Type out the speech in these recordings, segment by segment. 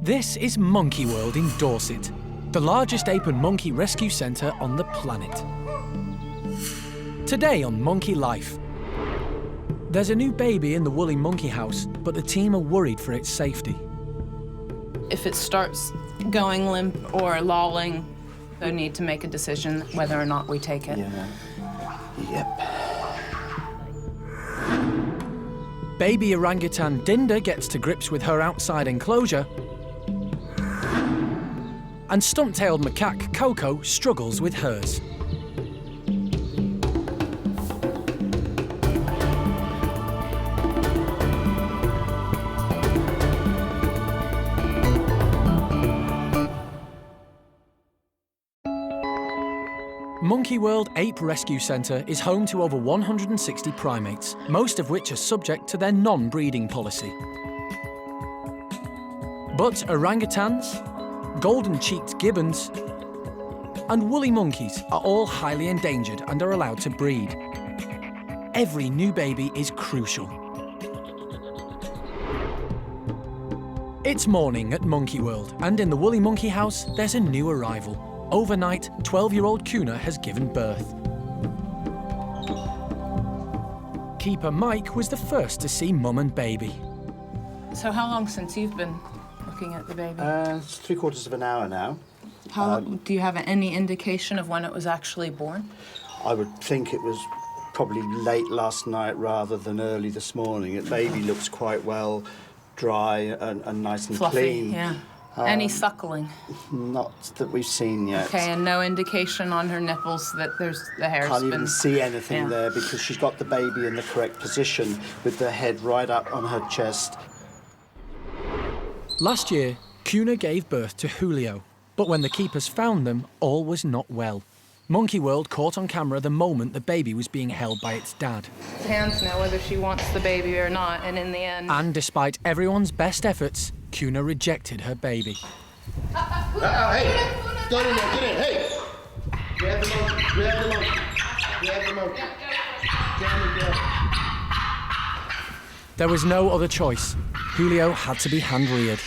This is Monkey World in Dorset, the largest ape and monkey rescue centre on the planet. Today on Monkey Life, there's a new baby in the woolly monkey house, but the team are worried for its safety. If it starts going limp or lolling, they need to make a decision whether or not we take it. Yeah. Yep. Baby orangutan Dinda gets to grips with her outside enclosure, and stump-tailed macaque Coco struggles with hers. Monkey World Ape Rescue Centre is home to over 160 primates, most of which are subject to their non-breeding policy. But orangutans, golden-cheeked gibbons, and woolly monkeys are all highly endangered and are allowed to breed. Every new baby is crucial. It's morning at Monkey World, and in the woolly monkey house, there's a new arrival. Overnight, 12-year-old Kuna has given birth. Keeper Mike was the first to see mum and baby. So how long since you've been looking at the baby? It's 3/4 of an hour now. Do you have any indication of when it was actually born? I would think it was probably late last night rather than early this morning. The baby looks quite well dry and nice and Fluffy, clean. yeah. Any suckling? Not that we've seen yet. Okay, and no indication on her nipples that the hair's Can't been... even see anything there because she's got the baby in the correct position with the head right up on her chest. Last year, Kuna gave birth to Julio, but when the keepers found them, all was not well. Monkey World caught on camera the moment the baby was being held by its dad. Hands know whether she wants the baby or not, and in the end... And despite everyone's best efforts, Kuna rejected her baby. Hey! Go in there, get in, hey! Grab the monkey, grab the monkey, grab the monkey. There was no other choice. Julio had to be hand-reared.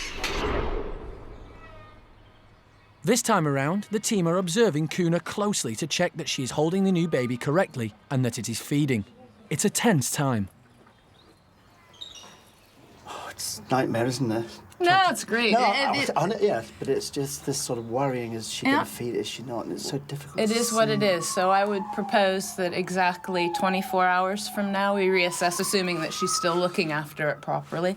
This time around, the team are observing Kuna closely to check that she is holding the new baby correctly and that it is feeding. It's a tense time. Oh, it's a nightmare, isn't it? No, it's great. No, yeah, but it's just this sort of worrying. Is she going to feed it? Is she not? And it's so difficult. It is what it is. So I would propose that exactly 24 hours from now we reassess, assuming that she's still looking after it properly.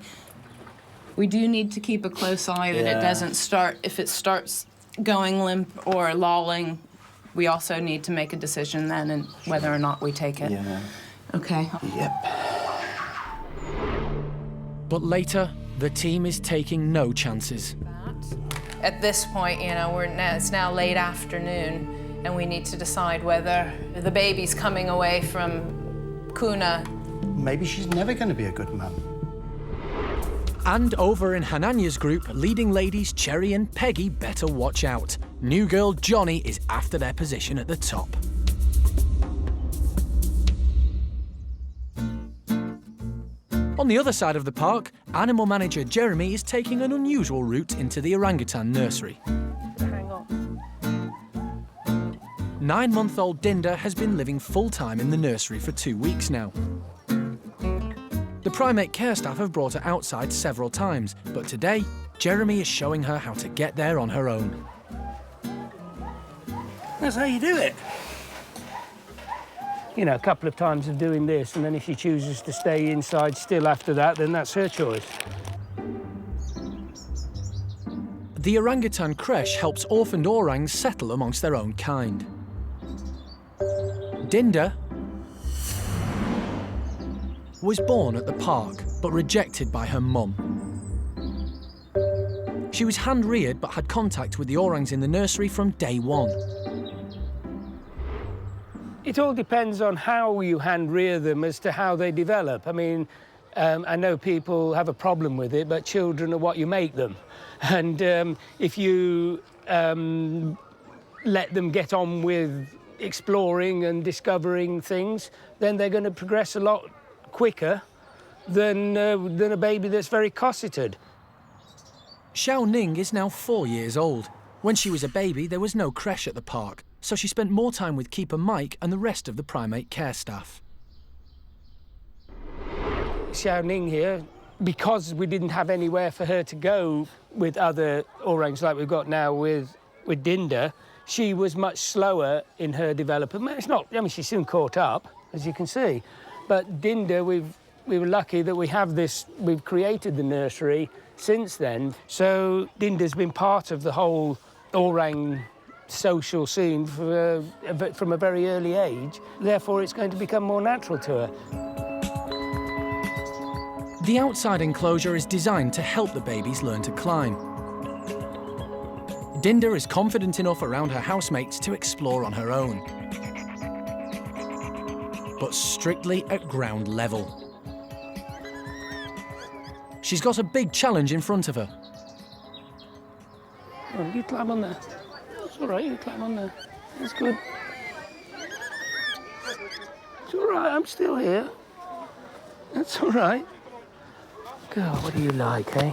We do need to keep a close eye that it doesn't start. If it starts going limp or lolling, we also need to make a decision then and whether or not we take it. Yeah. Okay. Yep. But later, the team is taking no chances. At this point, you know, it's now late afternoon, and we need to decide whether the baby's coming away from Kuna. Maybe she's never going to be a good mum. And over in Hananya's group, leading ladies Cherry and Peggy better watch out. New girl Johnny is after their position at the top. On the other side of the park, animal manager Jeremy is taking an unusual route into the orangutan nursery. Hang on. 9-month-old Dinda has been living full-time in the nursery for 2 weeks now. The primate care staff have brought her outside several times, but today, Jeremy is showing her how to get there on her own. That's how you do it. You know, a couple of times of doing this, and then if she chooses to stay inside still after that, then that's her choice. The orangutan creche helps orphaned orangs settle amongst their own kind. Dinda was born at the park, but rejected by her mum. She was hand-reared, but had contact with the orangs in the nursery from day one. It all depends on how you hand-rear them as to how they develop. I mean, I know people have a problem with it, but children are what you make them. And if you let them get on with exploring and discovering things, then they're going to progress a lot quicker than a baby that's very cosseted. Xiao Ning is now 4 years old. When she was a baby, there was no creche at the park, so she spent more time with keeper Mike and the rest of the primate care staff. Xiao Ning here, because we didn't have anywhere for her to go with other orangs like we've got now with Dinda, she was much slower in her development. It's not, I mean, she soon caught up, as you can see. But Dinda, we were lucky that we've created the nursery since then. So Dinda's been part of the whole orang social scene from a very early age. Therefore, it's going to become more natural to her. The outside enclosure is designed to help the babies learn to climb. Dinda is confident enough around her housemates to explore on her own, but strictly at ground level. She's got a big challenge in front of her. Oh, you climb on there. It's all right, you climb on there. That's good. It's all right, I'm still here. That's all right. God, what do you like, eh?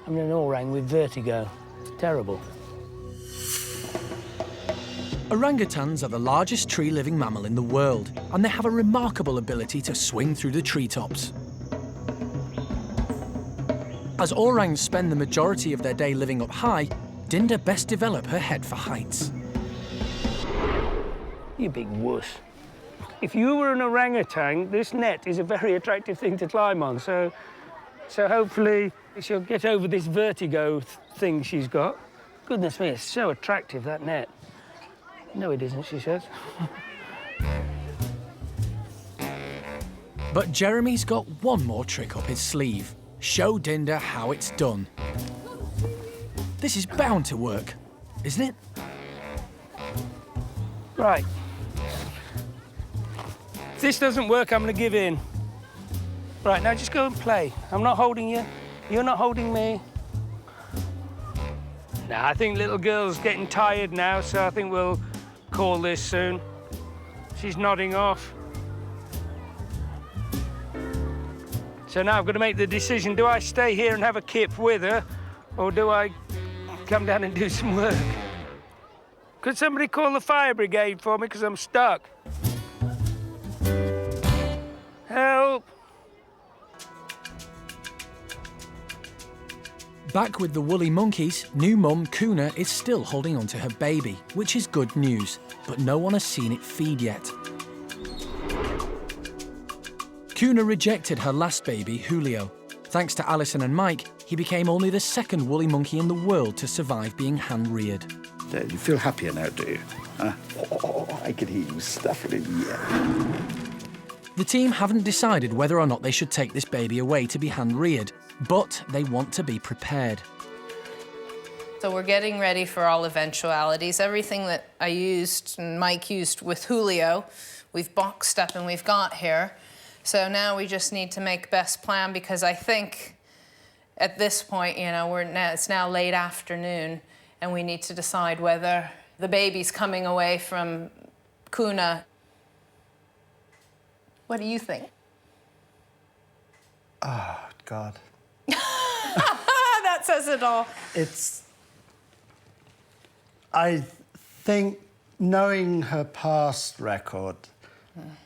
I'm an orang with vertigo. It's terrible. Orangutans are the largest tree-living mammal in the world, and they have a remarkable ability to swing through the treetops. As orangs spend the majority of their day living up high, Dinda best develop her head for heights. You big wuss. If you were an orangutan, this net is a very attractive thing to climb on, so hopefully she'll get over this vertigo thing she's got. Goodness me, it's so attractive, that net. No, it isn't, she says. But Jeremy's got one more trick up his sleeve. Show Dinda how it's done. This is bound to work, isn't it? Right. If this doesn't work, I'm going to give in. Right, now just go and play. I'm not holding you. You're not holding me. Nah, I think little girl's getting tired now, so I think we'll call this soon. She's nodding off. So now I've got to make the decision, do I stay here and have a kip with her, or do I come down and do some work? Could somebody call the fire brigade for me, because I'm stuck? Help! Back with the woolly monkeys, new mum Kuna is still holding on to her baby, which is good news, but no one has seen it feed yet. Kuna rejected her last baby, Julio. Thanks to Alison and Mike, he became only the second woolly monkey in the world to survive being hand-reared. You feel happier now, do you? I can hear you snuffling in the air. The team haven't decided whether or not they should take this baby away to be hand-reared, but they want to be prepared. So we're getting ready for all eventualities. Everything that I used and Mike used with Julio, we've boxed up and we've got here. So now we just need to make best plan, because I think at this point, you know, it's now late afternoon and we need to decide whether the baby's coming away from Kuna. What do you think? Oh, God. That says it all. I think, knowing her past record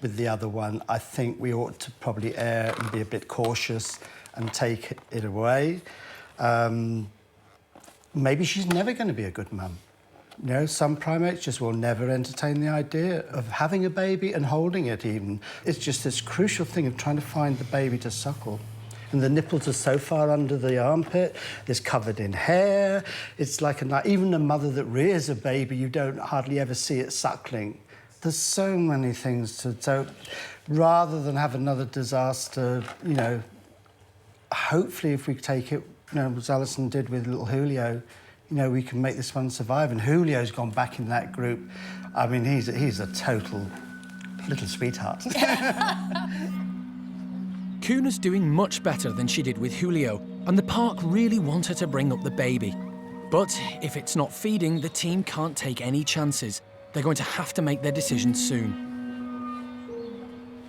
with the other one, I think we ought to probably err and be a bit cautious and take it away. Maybe she's never going to be a good mum. You know, some primates just will never entertain the idea of having a baby and holding it even. It's just this crucial thing of trying to find the baby to suckle. And the nipples are so far under the armpit, it's covered in hair. It's like even a mother that rears a baby, you don't hardly ever see it suckling. There's so many things to... So rather than have another disaster, you know, hopefully if we take it, you know, as Alison did with little Julio, you know, we can make this one survive. And Julio's gone back in that group. I mean, he's a total little sweetheart. Kuna's doing much better than she did with Julio, and the park really want her to bring up the baby. But if it's not feeding, the team can't take any chances. They're going to have to make their decision soon.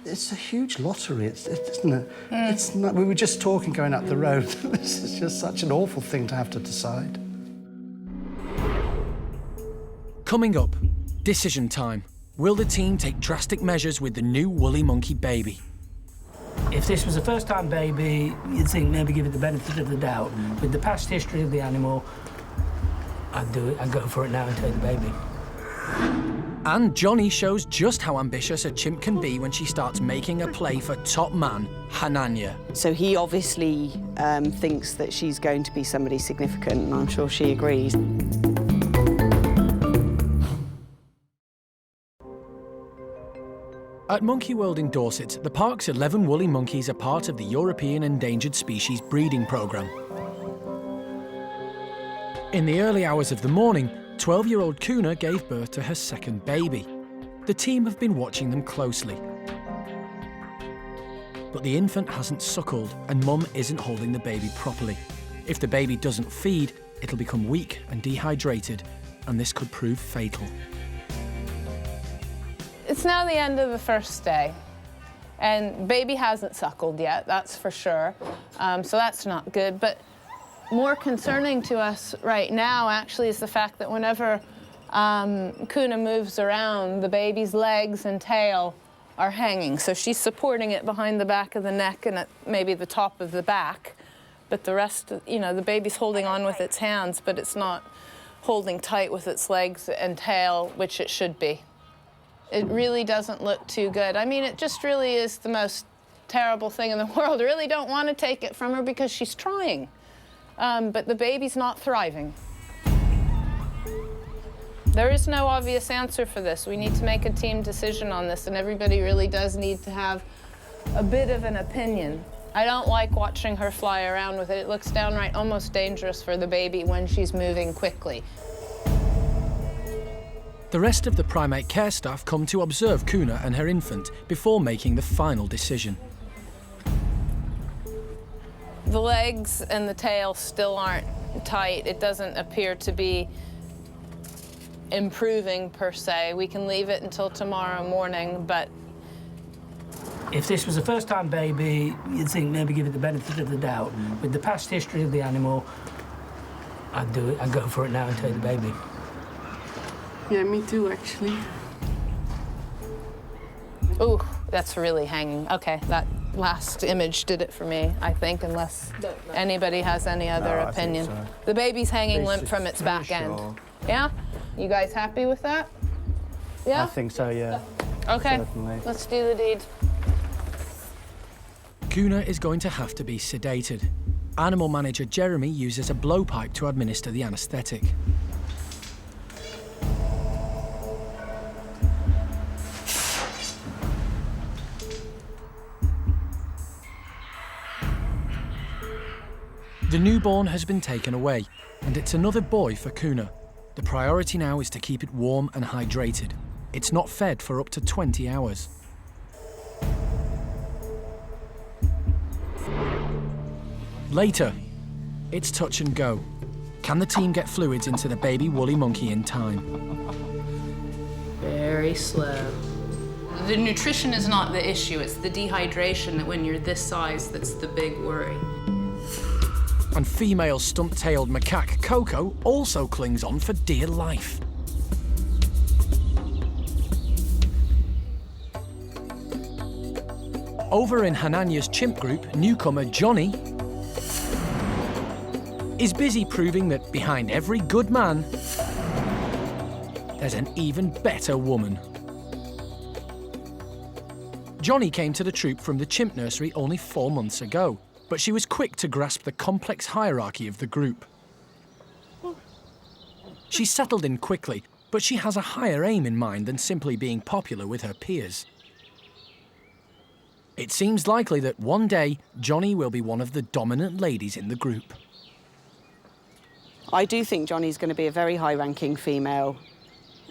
It's a huge lottery, isn't it? It's not, we were just talking going up the road. This is just such an awful thing to have to decide. Coming up, decision time. Will the team take drastic measures with the new woolly monkey baby? If this was a first-time baby, you'd think maybe give it the benefit of the doubt. With the past history of the animal, I'd do it. I'd go for it now and take the baby. And Johnny shows just how ambitious a chimp can be when she starts making a play for top man, Hananya. So he obviously thinks that she's going to be somebody significant, and I'm sure she agrees. At Monkey World in Dorset, the park's 11 woolly monkeys are part of the European Endangered Species breeding programme. In the early hours of the morning, 12-year-old Kuna gave birth to her second baby. The team have been watching them closely. But the infant hasn't suckled and Mum isn't holding the baby properly. If the baby doesn't feed, it'll become weak and dehydrated, and this could prove fatal. It's now the end of the first day, and baby hasn't suckled yet, that's for sure. So that's not good. But more concerning to us right now, actually, is the fact that whenever Kuna moves around, the baby's legs and tail are hanging. So she's supporting it behind the back of the neck and at maybe the top of the back. But the rest, you know, the baby's holding on with its hands, but it's not holding tight with its legs and tail, which it should be. It really doesn't look too good. I mean, it just really is the most terrible thing in the world. I really don't want to take it from her because she's trying. But the baby's not thriving. There is no obvious answer for this. We need to make a team decision on this, and everybody really does need to have a bit of an opinion. I don't like watching her fly around with it. It looks downright almost dangerous for the baby when she's moving quickly. The rest of the primate care staff come to observe Kuna and her infant before making the final decision. The legs and the tail still aren't tight. It doesn't appear to be improving per se. We can leave it until tomorrow morning, but If this was a first-time baby, you'd think maybe give it the benefit of the doubt. With the past history of the animal, I'd do it. I'd go for it now and take the baby. Yeah, me too, actually. ooh, that's really hanging. Okay, that last image did it for me, I think, unless anybody has any other opinion. So. The baby's hanging limp from its back end. Yeah? You guys happy with that? Yeah? I think so, yeah. Okay, Certainly. let's do the deed. Kuna is going to have to be sedated. Animal manager Jeremy uses a blowpipe to administer the anaesthetic. The newborn has been taken away, and it's another boy for Kuna. The priority now is to keep it warm and hydrated. It's not fed for up to 20 hours. Later, it's touch and go. Can the team get fluids into the baby woolly monkey in time? Very slow. The nutrition is not the issue, it's the dehydration that when you're this size that's the big worry. And female stump-tailed macaque Coco also clings on for dear life. Over in Hananya's chimp group, newcomer Johnny is busy proving that behind every good man, there's an even better woman. Johnny came to the troop from the chimp nursery only 4 months ago, but she was quick to grasp the complex hierarchy of the group. She settled in quickly, but she has a higher aim in mind than simply being popular with her peers. It seems likely that one day, Johnny will be one of the dominant ladies in the group. I do think Johnny's going to be a very high-ranking female.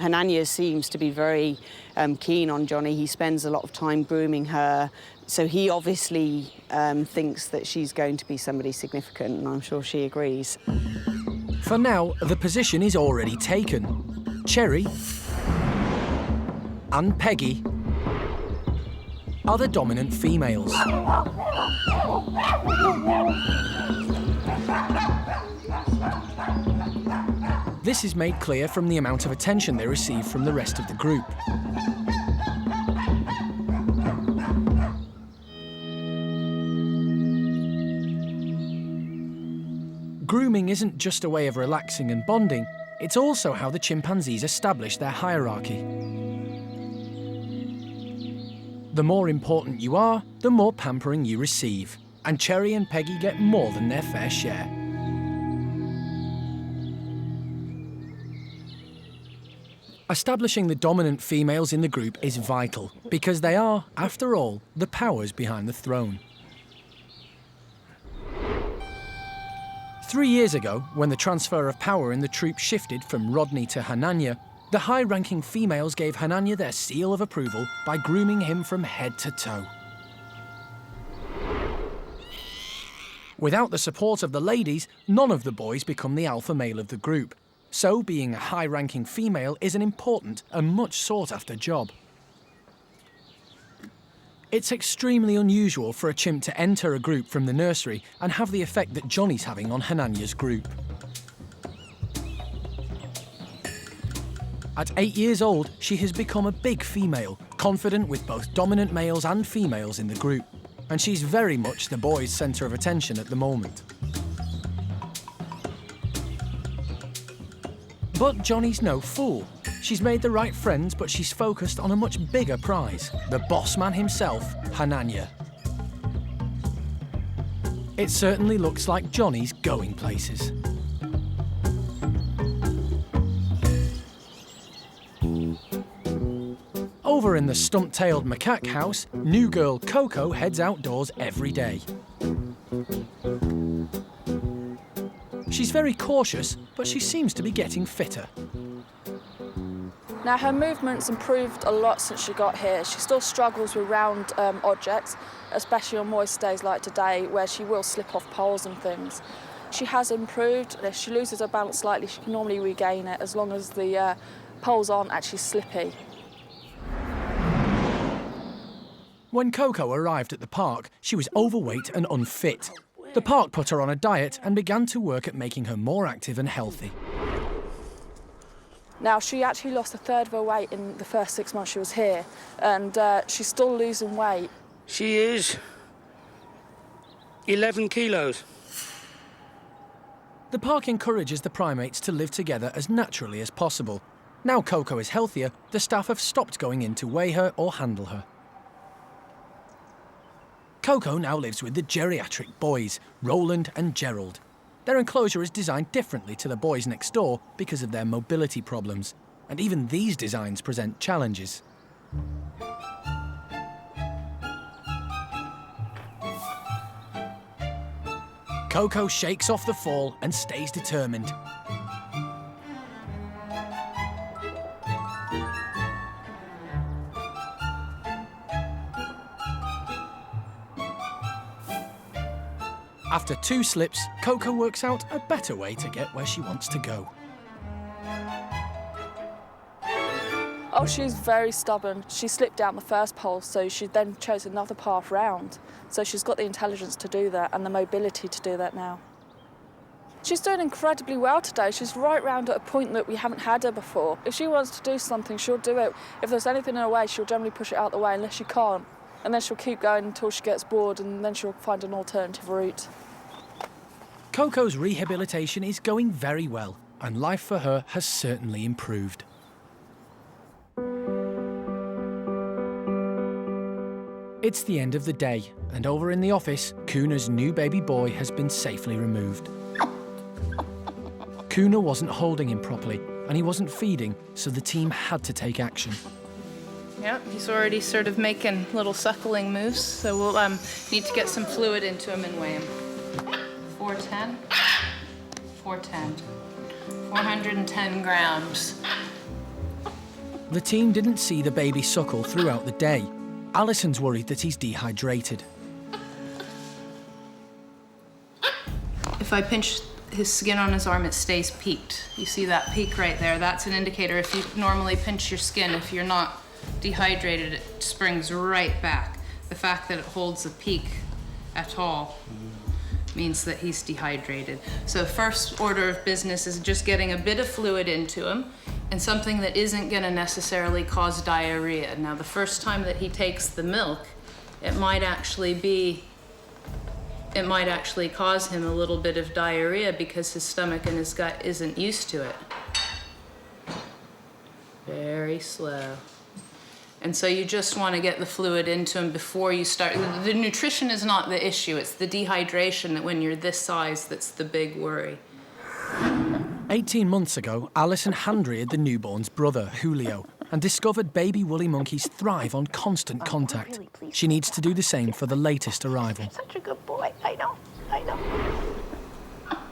Hananya seems to be very keen on Johnny. He spends a lot of time grooming her. So he obviously thinks that she's going to be somebody significant, and I'm sure she agrees. For now, the position is already taken. Cherry and Peggy are the dominant females. This is made clear from the amount of attention they receive from the rest of the group. Grooming isn't just a way of relaxing and bonding, it's also how the chimpanzees establish their hierarchy. The more important you are, the more pampering you receive, and Cherry and Peggy get more than their fair share. Establishing the dominant females in the group is vital, because they are, after all, the powers behind the throne. 3 years ago, when the transfer of power in the troop shifted from Rodney to Hananya, the high-ranking females gave Hananya their seal of approval by grooming him from head to toe. Without the support of the ladies, none of the boys become the alpha male of the group. So being a high-ranking female is an important and much sought-after job. It's extremely unusual for a chimp to enter a group from the nursery and have the effect that Johnny's having on Hananya's group. At 8 years old, she has become a big female, confident with both dominant males and females in the group. And she's very much the boys' centre of attention at the moment. But Johnny's no fool. She's made the right friends, but she's focused on a much bigger prize, the boss man himself, Hananya. It certainly looks like Johnny's going places. Over in the Stump-Tailed Macaque house, new girl Coco heads outdoors every day. She's very cautious, but she seems to be getting fitter. Now, her movement's improved a lot since she got here. She still struggles with round objects, especially on moist days like today, where she will slip off poles and things. She has improved. If she loses her balance slightly, she can normally regain it, as long as the poles aren't actually slippy. When Coco arrived at the park, she was overweight and unfit. The park put her on a diet and began to work at making her more active and healthy. Now, she actually lost a third of her weight in the first 6 months she was here, and she's still losing weight. She is 11 kilos. The park encourages the primates to live together as naturally as possible. Now Coco is healthier, the staff have stopped going in to weigh her or handle her. Coco now lives with the geriatric boys, Roland and Gerald. Their enclosure is designed differently to the boys next door because of their mobility problems, and even these designs present challenges. Coco shakes off the fall and stays determined. After 2 slips, Coco works out a better way to get where she wants to go. Oh, she's very stubborn. She slipped down the first pole, so she then chose another path round. So she's got the intelligence to do that and the mobility to do that now. She's doing incredibly well today. She's right round at a point that we haven't had her before. If she wants to do something, she'll do it. If there's anything in her way, she'll generally push it out the way unless she can't. And then she'll keep going until she gets bored, and then she'll find an alternative route. Coco's rehabilitation is going very well, and life for her has certainly improved. It's the end of the day, and over in the office, Kuna's new baby boy has been safely removed. Kuna wasn't holding him properly, and he wasn't feeding, so the team had to take action. Yep, he's already sort of making little suckling moves, so we'll need to get some fluid into him and weigh him. 410, 410, 410 grams. The team didn't see the baby suckle throughout the day. Alison's worried that he's dehydrated. If I pinch his skin on his arm, it stays peaked. You see that peak right there? That's an indicator. If you normally pinch your skin, if you're not dehydrated, it springs right back. The fact that it holds a peak at all means that he's dehydrated. So first order of business is just getting a bit of fluid into him and something that isn't going to necessarily cause diarrhea. Now, the first time that he takes the milk, it might actually cause him a little bit of diarrhea because his stomach and his gut isn't used to it. Very slow. And so you just want to get the fluid into him before you start. The nutrition is not the issue, it's the dehydration that when you're this size that's the big worry. 18 months ago, Alison hand-reared the newborn's brother, Julio, and discovered baby woolly monkeys thrive on constant contact. She needs to do the same for the latest arrival. Such a good boy. I know.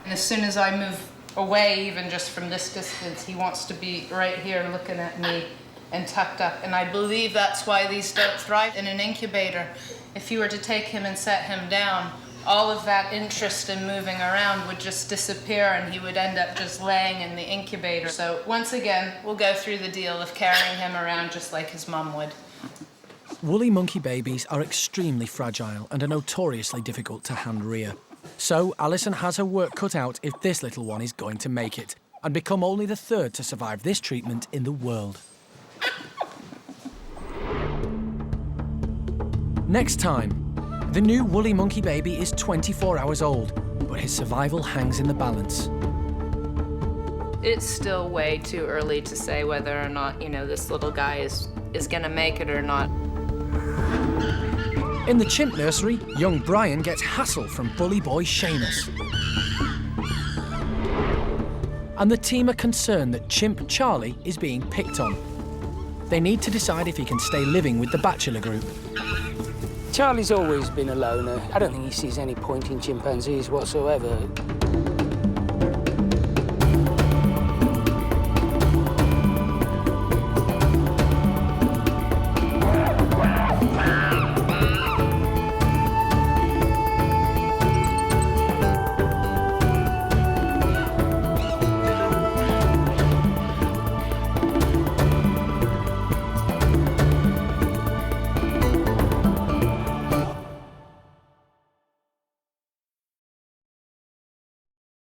And as soon as I move away, even just from this distance, he wants to be right here looking at me and tucked up. And I believe that's why these don't thrive in an incubator. If you were to take him and set him down, all of that interest in moving around would just disappear and he would end up just laying in the incubator. So once again, we'll go through the deal of carrying him around just like his mum would. Woolly monkey babies are extremely fragile and are notoriously difficult to hand-rear. So Alison has her work cut out if this little one is going to make it and become only the third to survive this treatment in the world. Next time, the new woolly monkey baby is 24 hours old, but his survival hangs in the balance. It's still way too early to say whether or not, this little guy is gonna make it or not. In the chimp nursery, young Brian gets hassle from bully boy Seamus. And the team are concerned that chimp Charlie is being picked on. They need to decide if he can stay living with the bachelor group. Charlie's always been a loner. I don't think he sees any point in chimpanzees whatsoever.